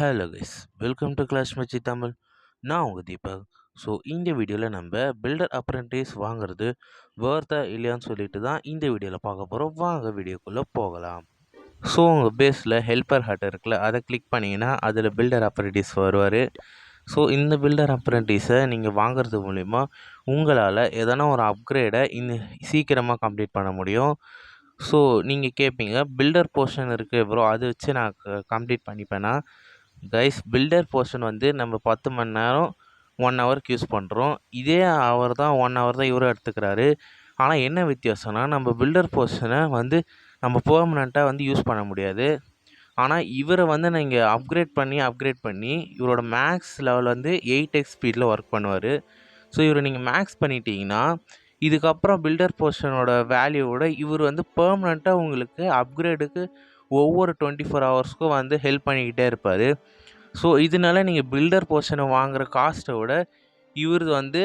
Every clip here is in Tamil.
Hello guys, welcome to class Machi Tamil. நான் உங்கள் தீபக். ஸோ இந்த வீடியோவில் நம்ம பில்டர் அப்ரெண்டிஸ் வாங்குறது வேர்த்தா இல்லையான்னு சொல்லிட்டு தான் இந்த வீடியோவில் பார்க்க போகிறோம். வாங்க வீடியோக்குள்ளே போகலாம். ஸோ உங்கள் பேஸில் ஹெல்ப்பர் ஹட் இருக்குல்ல, அதை கிளிக் பண்ணிங்கன்னா அதில் பில்டர் அப்ரெண்டிஸ் வருவார். ஸோ இந்த பில்டர் அப்ரெண்டிஸை நீங்கள் வாங்குறது மூலிமா உங்களால் எதனா ஒரு அப்கிரேடை இன்னும் சீக்கிரமாக கம்ப்ளீட் பண்ண முடியும். ஸோ நீங்கள் கேட்பீங்க, பில்டர் போர்ஷன் இருக்குது ப்ரோ, அதை வச்சு நான் கம்ப்ளீட் பண்ணிப்பேன்னா? கைஸ், பில்டர் போர்ஷன் வந்து நம்ம 10 மணி நேரம் 1 ஹவருக்கு யூஸ் பண்ணுறோம். இதே அவர் தான் 1 ஹவர் தான் இவரும் எடுத்துக்கிறாரு. ஆனால் என்ன வித்தியாசம்னா, நம்ம பில்டர் போர்ஷனை வந்து நம்ம பெர்மனெண்ட்டாக வந்து யூஸ் பண்ண முடியாது. ஆனால் இவரை வந்து நீங்கள் அப்கிரேட் பண்ணி இவரோட மேக்ஸ் லெவல் வந்து 8x ஸ்பீடில் ஒர்க் பண்ணுவார். ஸோ இவரை நீங்கள் மேக்ஸ் பண்ணிட்டீங்கன்னா இதுக்கப்புறம் பில்டர் போர்ஷனோட வேல்யூவோட இவர் வந்து பெர்மனெண்ட்டாக உங்களுக்கு அப்கிரேடுக்கு ஒவ்வொரு 24 ஹவர்ஸ்க்கும் வந்து ஹெல்ப் பண்ணிக்கிட்டே இருப்பார். ஸோ இதனால நீங்கள் பில்டர் போர்ஷனை வாங்குகிற காஸ்ட்டை விட இவர் வந்து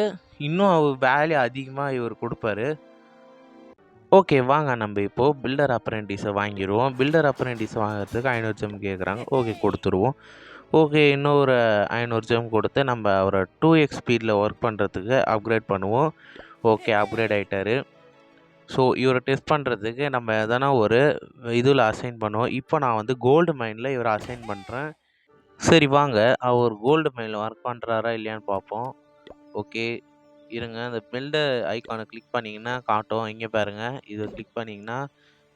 இன்னும் வேல்யூ அதிகமாக இவர் கொடுப்பாரு. ஓகே, வாங்க நம்ம இப்போது பில்டர் அப்ரெண்டிஸை வாங்கிடுவோம். பில்டர் அப்ரெண்டிஸை வாங்குறதுக்கு 500 ஜெம் கேட்குறாங்க. ஓகே, கொடுத்துருவோம். ஓகே, இன்னொரு 500 ஜெம் கொடுத்து நம்ம அவரை 2x ஸ்பீடில் ஒர்க் பண்ணுறதுக்கு அப்கிரேட் பண்ணுவோம். ஓகே, அப்கிரேட் ஆகிட்டார். ஸோ இவரை டெஸ்ட் பண்ணுறதுக்கு நம்ம எதனா ஒரு இதில் அசைன் பண்ணுவோம். இப்போ நான் வந்து கோல்டு மைனில் இவரை அசைன் பண்ணுறேன். சரி வாங்க, அவர் கோல்டு மைனில் ஒர்க் பண்ணுறாரா இல்லையான்னு பார்ப்போம். ஓகே இருங்க, அந்த பில்டர் ஐக்கானை கிளிக் பண்ணிங்கன்னா காட்டும். இங்கே பாருங்கள், இதை கிளிக் பண்ணிங்கன்னா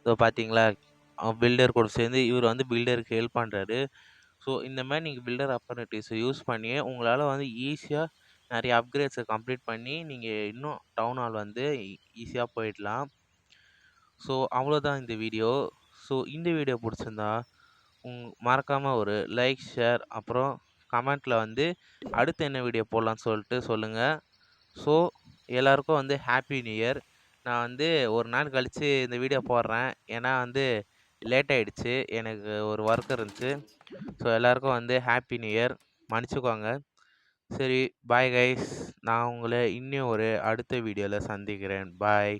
இதோ பார்த்தீங்களா, பில்டர் கூட சேர்ந்து இவர் வந்து பில்டருக்கு ஹெல்ப் பண்ணுறாரு. ஸோ இந்த மாதிரி நீங்கள் பில்டர் ஆப்பர்ச்சுனிட்டிஸை யூஸ் பண்ணி உங்களால் வந்து ஈஸியாக நிறைய அப்கிரேட்ஸை கம்ப்ளீட் பண்ணி நீங்கள் இன்னும் டவுன் ஹால் வந்து ஈஸியாக போயிடலாம். ஸோ அவ்வளோதான் இந்த வீடியோ. ஸோ இந்த வீடியோ பிடிச்சிருந்தா மறக்காமல் ஒரு லைக், ஷேர், அப்புறம் கமெண்ட்டில் வந்து அடுத்து என்ன வீடியோ போடலான்னு சொல்லிட்டு சொல்லுங்கள். ஸோ எல்லாருக்கும் வந்து ஹாப்பி நியூ இயர். நான் வந்து ஒரு நாள் கழித்து இந்த வீடியோ போடுறேன், ஏன்னா வந்து லேட் ஆகிடுச்சு, எனக்கு ஒரு ஒர்க் இருந்துச்சு. ஸோ எல்லாருக்கும் வந்து ஹாப்பி நியூ இயர், மன்னிச்சுக்கோங்க. சரி, பாய் கைஸ். நான் உங்களை இன்னும் ஒரு அடுத்த வீடியோவில் சந்திக்கிறேன். பாய்.